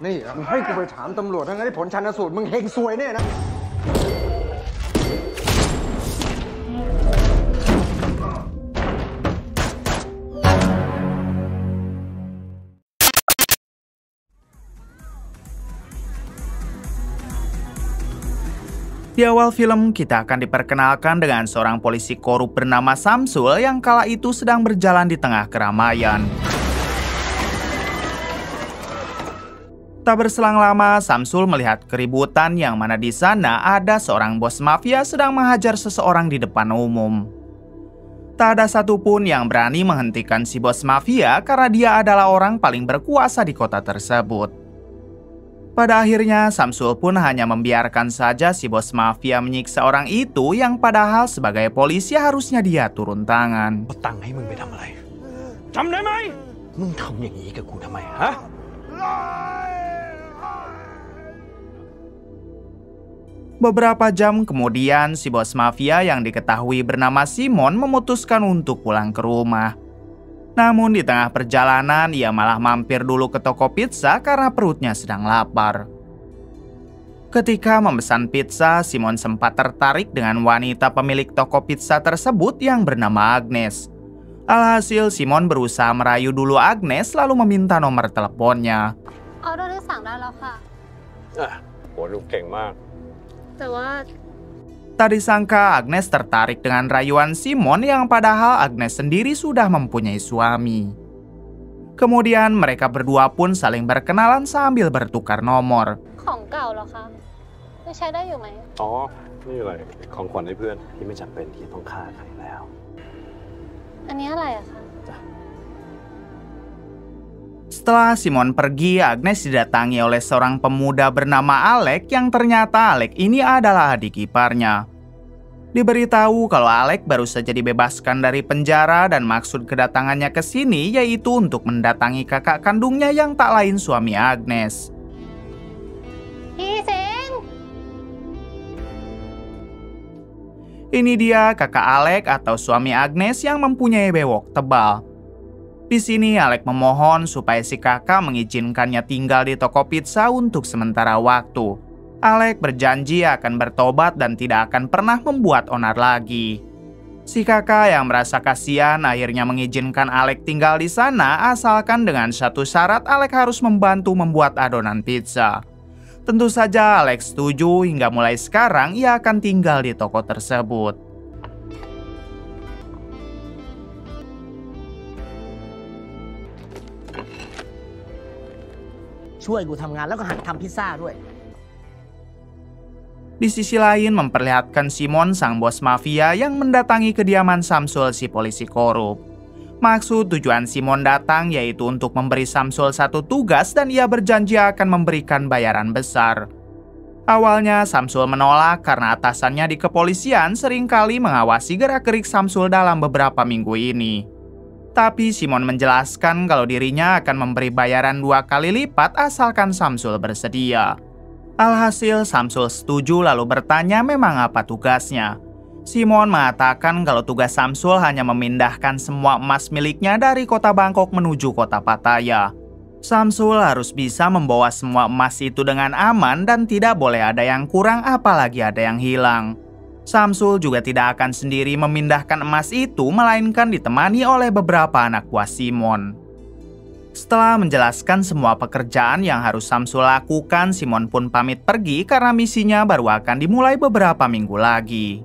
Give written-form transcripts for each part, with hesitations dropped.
นี่มึงให้กูไปถามตำรวจทั้งนั้นที่ผลชันสูตรมึงเฮงซวยแน่นะ Di awal film, kita akan diperkenalkan dengan seorang polisi korup bernama Samsul yang kala itu sedang berjalan di tengah keramaian. Tak berselang lama, Samsul melihat keributan yang mana di sana ada seorang bos mafia sedang menghajar seseorang di depan umum. Tak ada satupun yang berani menghentikan si bos mafia karena dia adalah orang paling berkuasa di kota tersebut. Pada akhirnya, Samsul pun hanya membiarkan saja si bos mafia menyiksa orang itu yang padahal sebagai polisi harusnya dia turun tangan. Beberapa jam kemudian, si bos mafia yang diketahui bernama Simon memutuskan untuk pulang ke rumah. Namun di tengah perjalanan, ia malah mampir dulu ke toko pizza karena perutnya sedang lapar. Ketika memesan pizza, Simon sempat tertarik dengan wanita pemilik toko pizza tersebut yang bernama Agnes. Alhasil, Simon berusaha merayu dulu Agnes lalu meminta nomor teleponnya. Tak disangka Agnes tertarik dengan rayuan Simon yang padahal Agnes sendiri sudah mempunyai suami. Kemudian mereka berdua pun saling berkenalan sambil bertukar nomor. Setelah Simon pergi, Agnes didatangi oleh seorang pemuda bernama Alec yang ternyata Alec ini adalah adik iparnya. Diberitahu kalau Alec baru saja dibebaskan dari penjara dan maksud kedatangannya ke sini yaitu untuk mendatangi kakak kandungnya yang tak lain suami Agnes. Ini dia kakak Alec atau suami Agnes yang mempunyai bewok tebal. Di sini Alec memohon supaya si kakak mengizinkannya tinggal di toko pizza untuk sementara waktu. Alec berjanji akan bertobat dan tidak akan pernah membuat onar lagi. Si kakak yang merasa kasihan akhirnya mengizinkan Alec tinggal di sana asalkan dengan satu syarat Alec harus membantu membuat adonan pizza. Tentu saja Alec setuju hingga mulai sekarang ia akan tinggal di toko tersebut. Di sisi lain memperlihatkan Simon sang bos mafia yang mendatangi kediaman Samsul si polisi korup. Maksud tujuan Simon datang yaitu untuk memberi Samsul satu tugas dan ia berjanji akan memberikan bayaran besar. Awalnya Samsul menolak karena atasannya di kepolisian seringkali mengawasi gerak-gerik Samsul dalam beberapa minggu ini. Tapi Simon menjelaskan kalau dirinya akan memberi bayaran 2 kali lipat asalkan Samsul bersedia. Alhasil Samsul setuju lalu bertanya memang apa tugasnya. Simon mengatakan kalau tugas Samsul hanya memindahkan semua emas miliknya dari kota Bangkok menuju kota Pattaya. Samsul harus bisa membawa semua emas itu dengan aman dan tidak boleh ada yang kurang apalagi ada yang hilang. Samsul juga tidak akan sendiri memindahkan emas itu melainkan ditemani oleh beberapa anak buah Simon. Setelah menjelaskan semua pekerjaan yang harus Samsul lakukan, Simon pun pamit pergi karena misinya baru akan dimulai beberapa minggu lagi.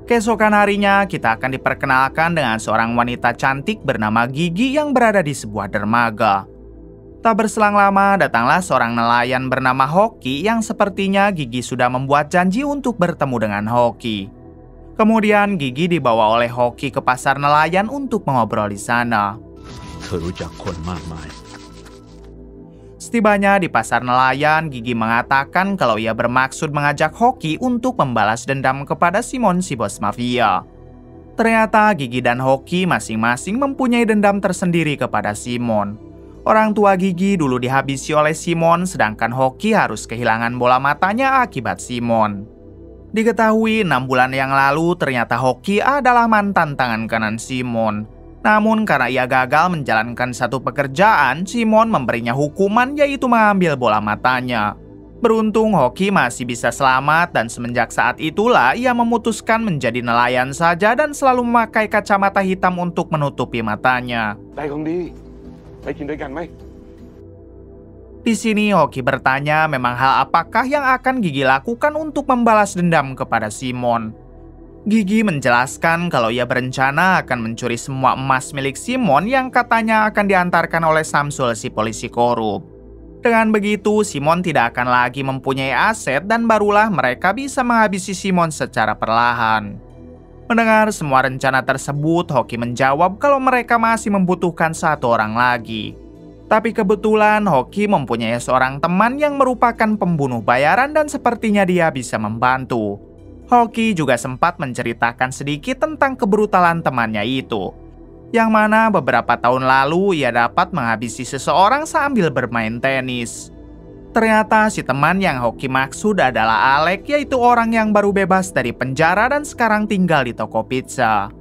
Keesokan harinya, kita akan diperkenalkan dengan seorang wanita cantik bernama Gigi yang berada di sebuah dermaga. Tak berselang lama, datanglah seorang nelayan bernama Hoki yang sepertinya Gigi sudah membuat janji untuk bertemu dengan Hoki. Kemudian Gigi dibawa oleh Hoki ke pasar nelayan untuk mengobrol di sana. Setibanya di pasar nelayan, Gigi mengatakan kalau ia bermaksud mengajak Hoki untuk membalas dendam kepada Simon si bos mafia. Ternyata Gigi dan Hoki masing-masing mempunyai dendam tersendiri kepada Simon. Orang tua Gigi dulu dihabisi oleh Simon, sedangkan Hoki harus kehilangan bola matanya akibat Simon. Diketahui 6 bulan yang lalu ternyata Hoki adalah mantan tangan kanan Simon. Namun karena ia gagal menjalankan satu pekerjaan, Simon memberinya hukuman yaitu mengambil bola matanya. Beruntung Hoki masih bisa selamat dan semenjak saat itulah ia memutuskan menjadi nelayan saja dan selalu memakai kacamata hitam untuk menutupi matanya. Di sini Hoki bertanya memang hal apakah yang akan Gigi lakukan untuk membalas dendam kepada Simon. Gigi menjelaskan kalau ia berencana akan mencuri semua emas milik Simon yang katanya akan diantarkan oleh Samsul si polisi korup. Dengan begitu Simon tidak akan lagi mempunyai aset dan barulah mereka bisa menghabisi Simon secara perlahan. Mendengar semua rencana tersebut, Hoki menjawab kalau mereka masih membutuhkan satu orang lagi. Tapi kebetulan Hoki mempunyai seorang teman yang merupakan pembunuh bayaran dan sepertinya dia bisa membantu. Hoki juga sempat menceritakan sedikit tentang kebrutalan temannya itu, yang mana beberapa tahun lalu ia dapat menghabisi seseorang sambil bermain tenis. Ternyata si teman yang Hoki maksud adalah Alec, yaitu orang yang baru bebas dari penjara dan sekarang tinggal di toko pizza.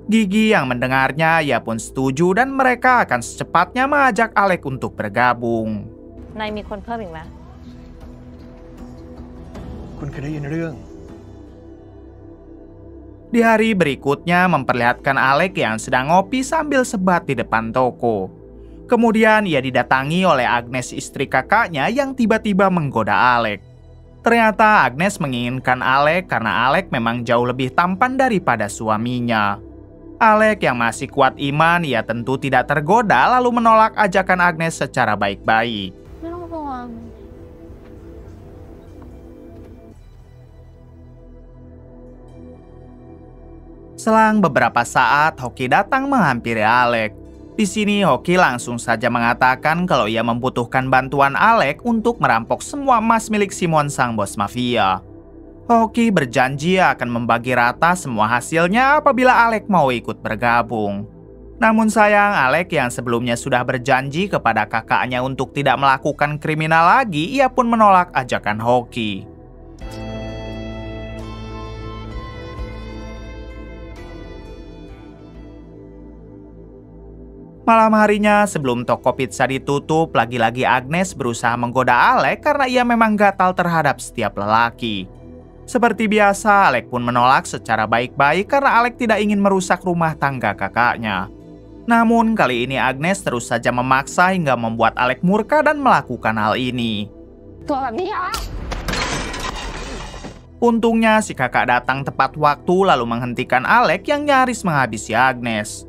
Gigi yang mendengarnya, ia pun setuju dan mereka akan secepatnya mengajak Alec untuk bergabung. นายมีคนเพิ่มอีกไหม คุณเคยได้ยินเรื่อง Di hari berikutnya memperlihatkan Alec yang sedang ngopi sambil sebat di depan toko. Kemudian ia didatangi oleh Agnes, istri kakaknya, yang tiba-tiba menggoda Alec. Ternyata Agnes menginginkan Alec karena Alec memang jauh lebih tampan daripada suaminya. Alec yang masih kuat iman, ia tentu tidak tergoda lalu menolak ajakan Agnes secara baik-baik. ไม่ต้องห่วง Selang beberapa saat, Hoki datang menghampiri Alec. Di sini Hoki langsung saja mengatakan kalau ia membutuhkan bantuan Alec untuk merampok semua emas milik Simon sang bos mafia. Hoki berjanji akan membagi rata semua hasilnya apabila Alec mau ikut bergabung. Namun sayang, Alec yang sebelumnya sudah berjanji kepada kakaknya untuk tidak melakukan kriminal lagi, ia pun menolak ajakan Hoki. Malam harinya sebelum toko pizza ditutup, lagi-lagi Agnes berusaha menggoda Alec karena ia memang gatal terhadap setiap lelaki. Seperti biasa, Alec pun menolak secara baik-baik karena Alec tidak ingin merusak rumah tangga kakaknya. Namun kali ini Agnes terus saja memaksa hingga membuat Alec murka dan melakukan hal ini. ตัวแบบนี้เหรอ Untungnya si kakak datang tepat waktu lalu menghentikan Alec yang nyaris menghabisi Agnes.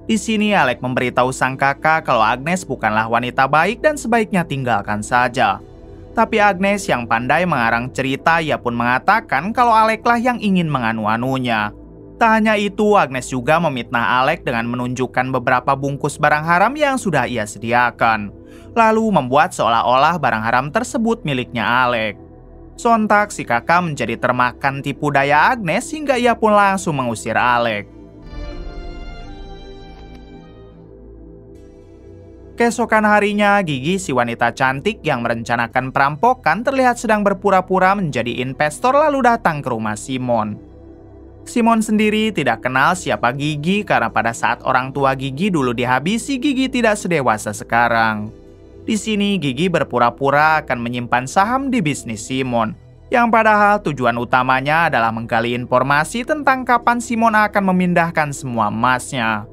Di sini Alec memberitahu sang kakak kalau Agnes bukanlah wanita baik dan sebaiknya tinggalkan saja. Tapi Agnes yang pandai mengarang cerita, ia pun mengatakan kalau Alec lah yang ingin menganu-anunya. Tak hanya itu, Agnes juga memfitnah Alec dengan menunjukkan beberapa bungkus barang haram yang sudah ia sediakan. Lalu membuat seolah-olah barang haram tersebut miliknya Alec. Sontak si kakak menjadi termakan tipu daya Agnes hingga ia pun langsung mengusir Alec. Keesokan harinya, Gigi, si wanita cantik yang merencanakan perampokan, terlihat sedang berpura-pura menjadi investor lalu datang ke rumah Simon. Simon sendiri tidak kenal siapa Gigi karena pada saat orang tua Gigi dulu dihabisi, Gigi tidak sedewasa sekarang. Di sini Gigi berpura-pura akan menyimpan saham di bisnis Simon, yang padahal tujuan utamanya adalah menggali informasi tentang kapan Simon akan memindahkan semua emasnya.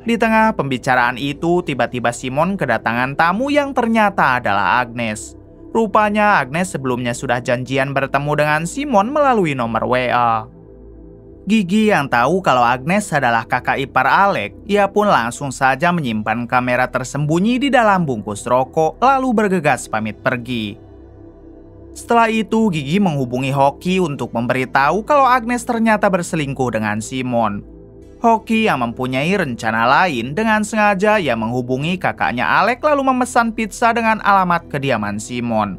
Di tengah pembicaraan itu, tiba-tiba Simon kedatangan tamu yang ternyata adalah Agnes. Rupanya Agnes sebelumnya sudah janjian bertemu dengan Simon melalui nomor WA. Gigi yang tahu kalau Agnes adalah kakak ipar Alec, ia pun langsung saja menyimpan kamera tersembunyi di dalam bungkus rokok, lalu bergegas pamit pergi. Setelah itu, Gigi menghubungi Hoki untuk memberitahu kalau Agnes ternyata berselingkuh dengan Simon. Hoki yang mempunyai rencana lain dengan sengaja ia menghubungi kakaknya Alec lalu memesan pizza dengan alamat kediaman Simon.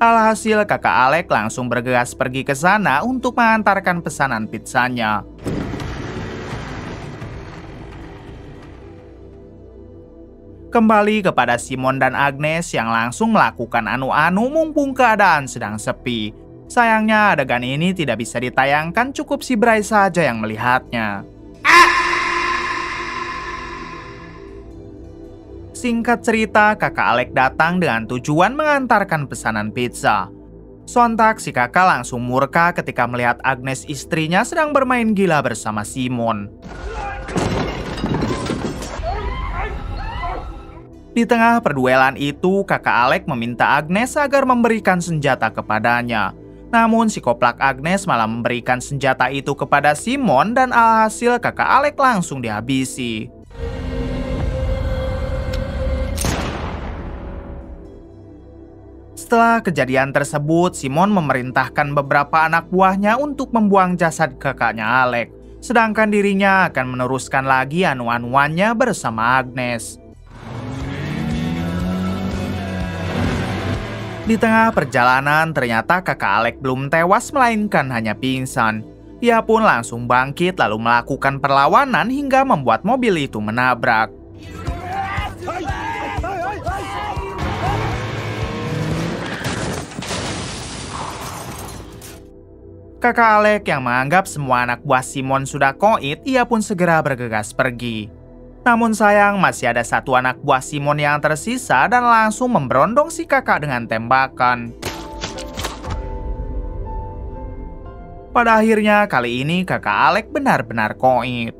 Alhasil kakak Alec langsung bergegas pergi ke sana untuk mengantarkan pesanan pizzanya. Kembali kepada Simon dan Agnes yang langsung melakukan anu-anu mumpung keadaan sedang sepi. Sayangnya adegan ini tidak bisa ditayangkan, cukup si Bray saja yang melihatnya. Singkat cerita, kakak Alec datang dengan tujuan mengantarkan pesanan pizza. Sontak si kakak langsung murka ketika melihat Agnes istrinya sedang bermain gila bersama Simon. Di tengah perduelan itu, kakak Alec meminta Agnes agar memberikan senjata kepadanya. Namun si koplak Agnes malah memberikan senjata itu kepada Simon dan alhasil kakak Alec langsung dihabisi. Setelah kejadian tersebut, Simon memerintahkan beberapa anak buahnya untuk membuang jasad kakaknya Alec. Sedangkan dirinya akan meneruskan lagi anu-anuannya bersama Agnes. Di tengah perjalanan, ternyata kakak Alec belum tewas melainkan hanya pingsan. Ia pun langsung bangkit lalu melakukan perlawanan hingga membuat mobil itu menabrak. Kakak Alec yang menganggap semua anak buah Simon sudah koit, ia pun segera bergegas pergi. Namun sayang masih ada satu anak buah Simon yang tersisa dan langsung memberondong si kakak dengan tembakan. Pada akhirnya kali ini kakak Alec benar-benar koit.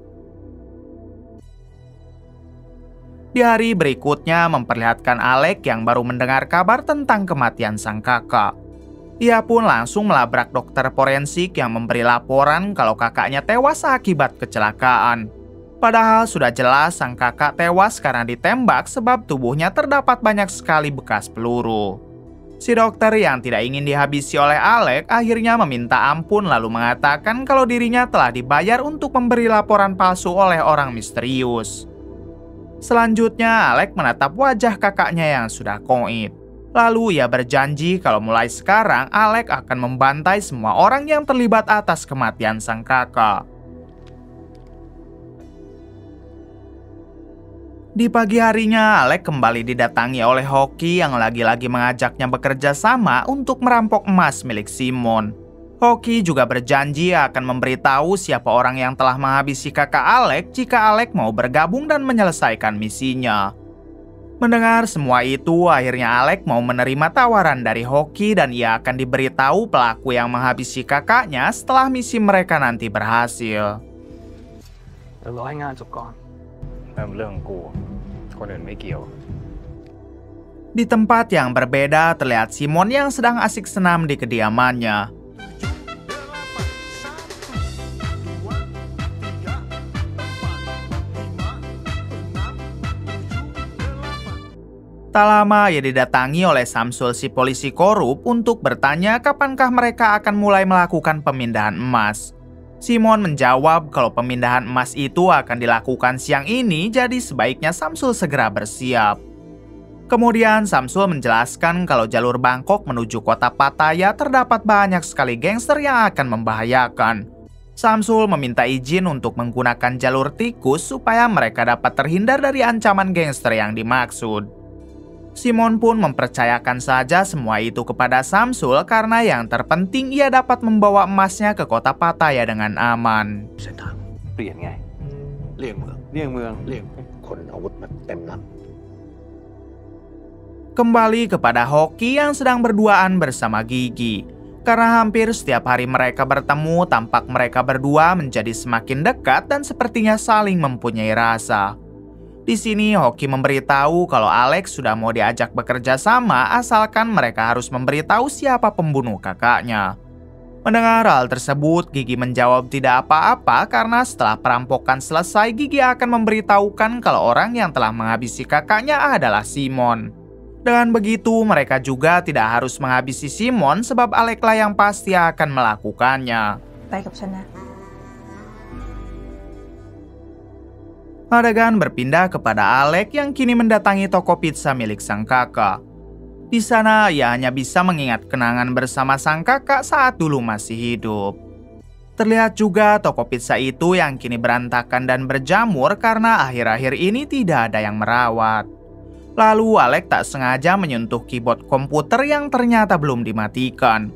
Di hari berikutnya memperlihatkan Alec yang baru mendengar kabar tentang kematian sang kakak. Ia pun langsung melabrak dokter forensik yang memberi laporan kalau kakaknya tewas akibat kecelakaan. Padahal sudah jelas sang kakak tewas karena ditembak sebab tubuhnya terdapat banyak sekali bekas peluru. Si dokter yang tidak ingin dihabisi oleh Alec akhirnya meminta ampun lalu mengatakan kalau dirinya telah dibayar untuk memberi laporan palsu oleh orang misterius. Selanjutnya Alec menatap wajah kakaknya yang sudah koit. Lalu ia berjanji kalau mulai sekarang Alec akan membantai semua orang yang terlibat atas kematian sang kakak. Di pagi harinya, Alec kembali didatangi oleh Hoki yang lagi-lagi mengajaknya bekerja sama untuk merampok emas milik Simon. Hoki juga berjanji akan memberitahu siapa orang yang telah menghabisi kakak Alec jika Alec mau bergabung dan menyelesaikan misinya. Mendengar semua itu, akhirnya Alec mau menerima tawaran dari Hoki dan ia akan diberitahu pelaku yang menghabisi kakaknya setelah misi mereka nanti berhasil. เรื่องของกูคนอื่นไม่เกี่ยว Di tempat yang berbeda, terlihat Simon yang sedang asik senam di kediamannya. Tak lama ia didatangi oleh Samsul si polisi korup untuk bertanya kapankah mereka akan mulai melakukan pemindahan emas. Simon menjawab kalau pemindahan emas itu akan dilakukan siang ini, jadi sebaiknya Samsul segera bersiap. Kemudian Samsul menjelaskan kalau jalur Bangkok menuju kota Pattaya terdapat banyak sekali gangster yang akan membahayakan. Samsul meminta izin untuk menggunakan jalur tikus supaya mereka dapat terhindar dari ancaman gangster yang dimaksud. Simon pun mempercayakan saja semua itu kepada Samsul karena yang terpenting ia dapat membawa emasnya ke kota Pattaya dengan aman. เปลี่ยนไงเลี่ยงเมือง คนอาวุธมันเต็มลำ Kembali kepada Hoki yang sedang berduaan bersama Gigi. Karena hampir setiap hari mereka bertemu, tampak mereka berdua menjadi semakin dekat dan sepertinya saling mempunyai rasa. Di sini Hoki memberitahu kalau Alex sudah mau diajak bekerja sama asalkan mereka harus memberitahu siapa pembunuh kakaknya. Mendengar hal tersebut, Gigi menjawab tidak apa-apa karena setelah perampokan selesai, Gigi akan memberitahukan kalau orang yang telah menghabisi kakaknya adalah Simon. Dengan begitu, mereka juga tidak harus menghabisi Simon sebab Alex lah yang pasti akan melakukannya. ไปกับฉันนะ Adegan berpindah kepada Alec yang kini mendatangi toko pizza milik sang kakak. Di sana ia hanya bisa mengingat kenangan bersama sang kakak saat dulu masih hidup. Terlihat juga toko pizza itu yang kini berantakan dan berjamur karena akhir-akhir ini tidak ada yang merawat. Lalu Alek tak sengaja menyentuh keyboard komputer yang ternyata belum dimatikan.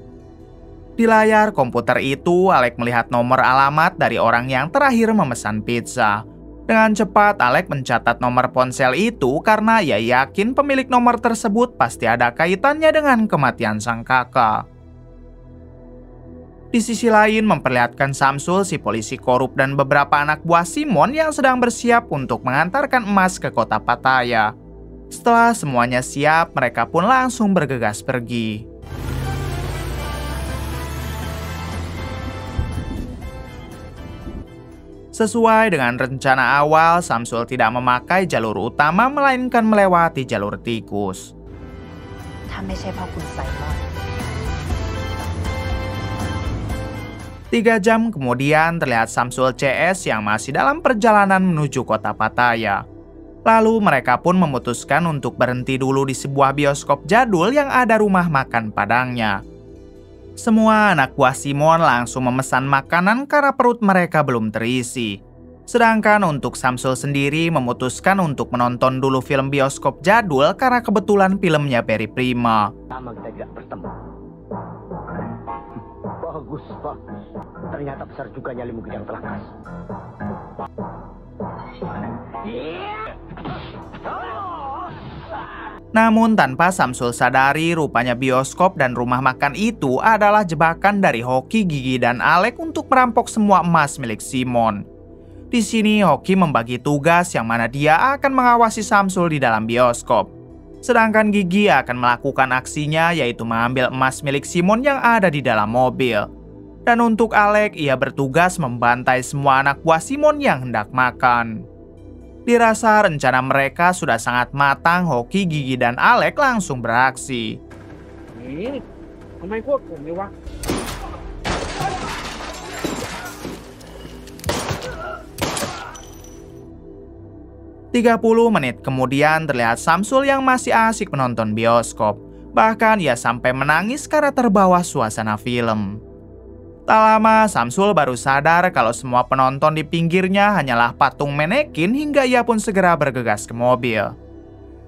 Di layar komputer itu, Alek melihat nomor alamat dari orang yang terakhir memesan pizza. Dengan cepat, Alek mencatat nomor ponsel itu karena ia yakin pemilik nomor tersebut pasti ada kaitannya dengan kematian sang kakak. Di sisi lain, memperlihatkan Samsul, si polisi korup dan beberapa anak buah Simon yang sedang bersiap untuk mengantarkan emas ke kota Pattaya. Setelah semuanya siap, mereka pun langsung bergegas pergi. Sesuai dengan rencana awal, Samsul tidak memakai jalur utama melainkan melewati jalur tikus. ถ้าไม่ใช่เพราะคุณไซมอน 3 jam kemudian terlihat Samsul CS yang masih dalam perjalanan menuju kota Pattaya. Lalu mereka pun memutuskan untuk berhenti dulu di sebuah bioskop jadul yang ada rumah makan Padangnya. Semua anak buah Simon langsung memesan makanan karena perut mereka belum terisi. Sedangkan untuk Samsul sendiri memutuskan untuk menonton dulu film bioskop jadul karena kebetulan filmnya very prima. Lama kita tidak bertemu. Bagus, bagus. Ternyata besar juga nyalimu yang telakas. Namun tanpa Samsul sadari, rupanya bioskop dan rumah makan itu adalah jebakan dari Hoki, Gigi, dan Alek untuk merampok semua emas milik Simon. Di sini Hoki membagi tugas yang mana dia akan mengawasi Samsul di dalam bioskop. Sedangkan Gigi akan melakukan aksinya, yaitu mengambil emas milik Simon yang ada di dalam mobil. Dan untuk Alek, ia bertugas membantai semua anak buah Simon yang hendak makan. Dirasa rencana mereka sudah sangat matang, Hoki, Gigi, dan Alek langsung beraksi. ทำไมพวกผมไม่วะ 30 menit kemudian terlihat Samsul yang masih asik menonton bioskop. Bahkan ia sampai menangis karena terbawa suasana film. Tak lama, Samsul baru sadar kalau semua penonton di pinggirnya hanyalah patung manekin hingga ia pun segera bergegas ke mobil.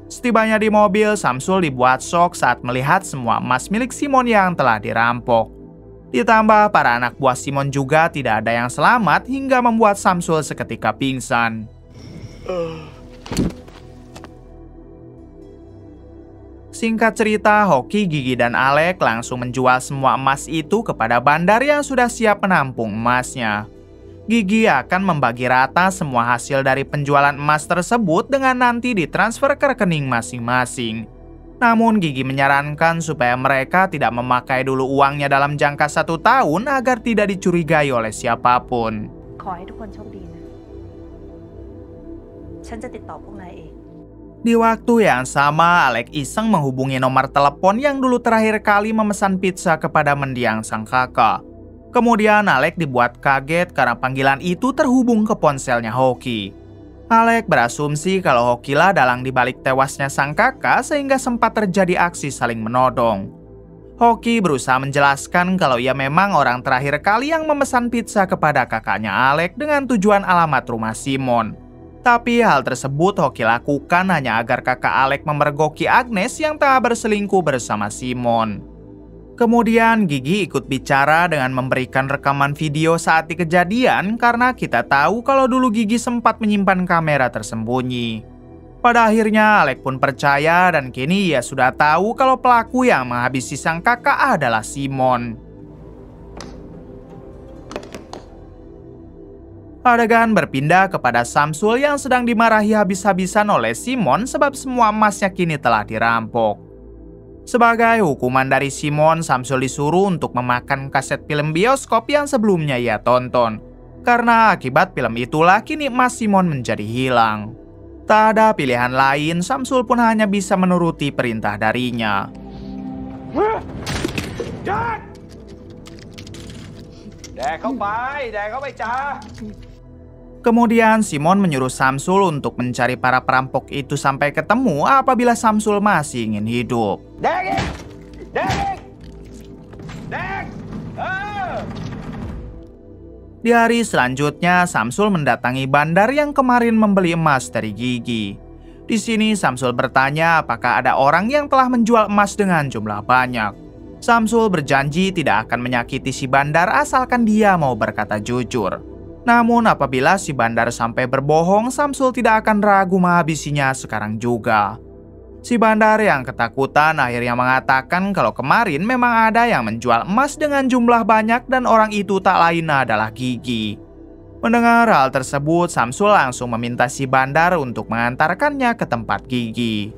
Setibanya di mobil, Samsul dibuat shock saat melihat semua emas milik Simon yang telah dirampok. Ditambah para anak buah Simon juga tidak ada yang selamat hingga membuat Samsul seketika pingsan. Singkat cerita, Hoki, Gigi, dan Alek langsung menjual semua emas itu kepada bandar yang sudah siap menampung emasnya. Gigi akan membagi rata semua hasil dari penjualan emas tersebut dengan nanti ditransfer ke rekening masing-masing. Namun Gigi menyarankan supaya mereka tidak memakai dulu uangnya dalam jangka 1 tahun agar tidak dicurigai oleh siapapun. ขอให้ทุกคนโชคดีนะ ฉันจะติดต่อพวกนายเอง Di waktu yang sama, Alek iseng menghubungi nomor telepon yang dulu terakhir kali memesan pizza kepada mendiang sang kakak. Kemudian Alek dibuat kaget karena panggilan itu terhubung ke ponselnya Hoki. Alek berasumsi kalau Hoki lah dalang dibalik tewasnya sang kakak sehingga sempat terjadi aksi saling menodong. Hoki berusaha menjelaskan kalau ia memang orang terakhir kali yang memesan pizza kepada kakaknya Alek dengan tujuan alamat rumah Simon. Tapi hal tersebut Hoki lakukan hanya agar kakak Alek memergoki Agnes yang tengah berselingkuh bersama Simon. Kemudian Gigi ikut bicara dengan memberikan rekaman video saat di kejadian karena kita tahu kalau dulu Gigi sempat menyimpan kamera tersembunyi. Pada akhirnya Alek pun percaya dan kini ia sudah tahu kalau pelaku yang menghabisi sang kakak adalah Simon. Adegan berpindah kepada Samsul yang sedang dimarahi habis-habisan oleh Simon sebab semua emasnya kini telah dirampok. Sebagai hukuman dari Simon, Samsul disuruh untuk memakan kaset film bioskop yang sebelumnya ia tonton. Karena akibat film itulah kini emas Simon menjadi hilang. Tak ada pilihan lain, Samsul pun hanya bisa menuruti perintah darinya. Kemudian Simon menyuruh Samsul untuk mencari para perampok itu sampai ketemu apabila Samsul masih ingin hidup. Di hari selanjutnya, Samsul mendatangi bandar yang kemarin membeli emas dari Gigi. Di sini Samsul bertanya apakah ada orang yang telah menjual emas dengan jumlah banyak. Samsul berjanji tidak akan menyakiti si bandar asalkan dia mau berkata jujur. Namun apabila si bandar sampai berbohong, Samsul tidak akan ragu menghabisinya sekarang juga. Si bandar yang ketakutan akhirnya mengatakan kalau kemarin memang ada yang menjual emas dengan jumlah banyak dan orang itu tak lain adalah Gigi. Mendengar hal tersebut, Samsul langsung meminta si bandar untuk mengantarkannya ke tempat Gigi.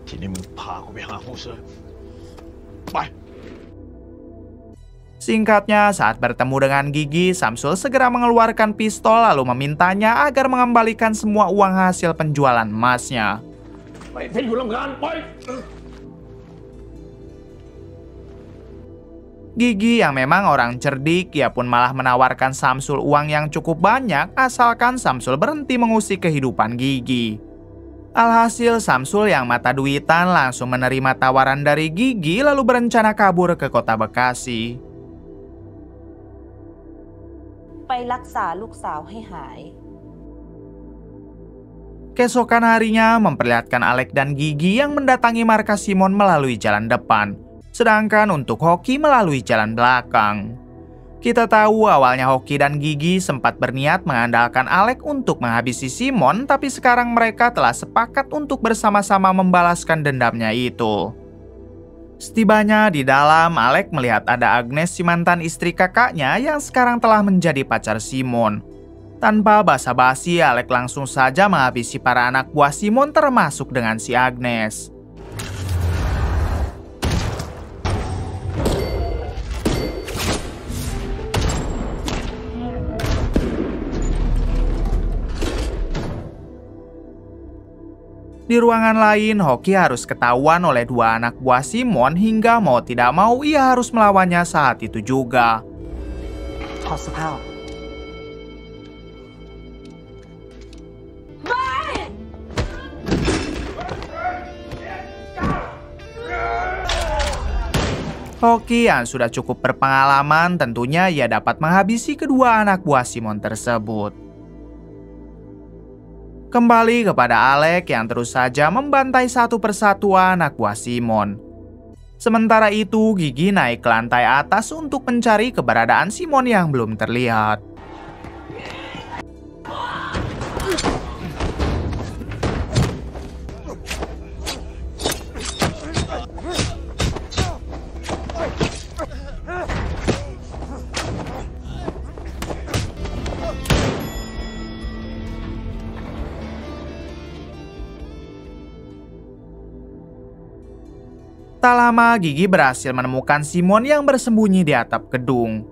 Singkatnya, saat bertemu dengan Gigi, Samsul segera mengeluarkan pistol lalu memintanya agar mengembalikan semua uang hasil penjualan emasnya. Gigi yang memang orang cerdik, ia pun malah menawarkan Samsul uang yang cukup banyak asalkan Samsul berhenti mengusik kehidupan Gigi. Alhasil Samsul yang mata duitan langsung menerima tawaran dari Gigi lalu berencana kabur ke kota Bekasi. ไปรักษาลูกสาวให้หาย Keesokan harinya memperlihatkan Alek dan Gigi yang mendatangi markas Simon melalui jalan depan, sedangkan untuk Hoki melalui jalan belakang. Kita tahu awalnya Hoki dan Gigi sempat berniat mengandalkan Alek untuk menghabisi Simon, tapi sekarang mereka telah sepakat untuk bersama-sama membalaskan dendamnya itu. Setibanya di dalam, Alek melihat ada Agnes, si mantan istri kakaknya yang sekarang telah menjadi pacar Simon. Tanpa basa-basi, Alek langsung saja menghabisi para anak buah Simon termasuk dengan si Agnes. Di ruangan lain, Hoki harus ketahuan oleh dua anak buah Simon hingga mau tidak mau ia harus melawannya saat itu juga. ถอดเสื้อผ้าออก Hoki yang sudah cukup berpengalaman tentunya ia dapat menghabisi kedua anak buah Simon tersebut. Kembali kepada Alek yang terus saja membantai satu persatu anak buah Simon. Sementara itu Gigi naik ke lantai atas untuk mencari keberadaan Simon yang belum terlihat. Tak lama, Gigi berhasil menemukan Simon yang bersembunyi di atap gedung.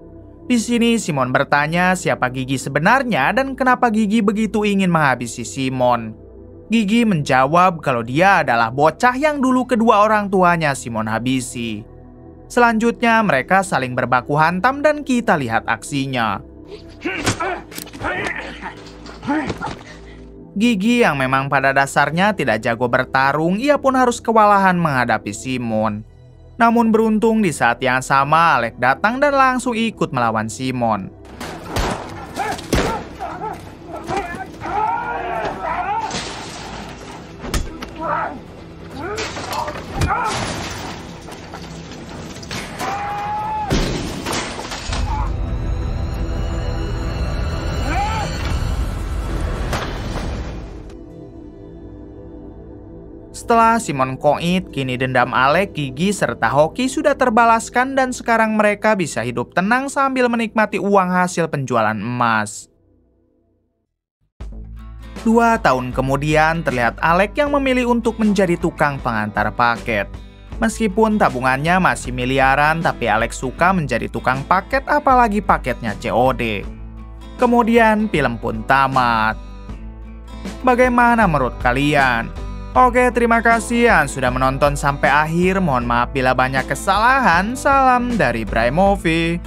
Di sini, Simon bertanya siapa Gigi sebenarnya dan kenapa Gigi begitu ingin menghabisi Simon. Gigi menjawab kalau dia adalah bocah yang dulu kedua orang tuanya Simon habisi. Selanjutnya, mereka saling berbaku hantam dan kita lihat aksinya. Gigi yang memang pada dasarnya tidak jago bertarung, ia pun harus kewalahan menghadapi Simon. Namun beruntung di saat yang sama Alek datang dan langsung ikut melawan Simon. Setelah Simon koit, kini dendam Alek, Gigi, serta Hoki sudah terbalaskan dan sekarang mereka bisa hidup tenang sambil menikmati uang hasil penjualan emas. 2 tahun kemudian terlihat Alek yang memilih untuk menjadi tukang pengantar paket. Meskipun tabungannya masih miliaran, tapi Alek suka menjadi tukang paket apalagi paketnya COD. Kemudian film pun tamat. Bagaimana menurut kalian? Oke, terima kasih yang sudah menonton sampai akhir. Mohon maaf bila banyak kesalahan. Salam dari Bray Movie.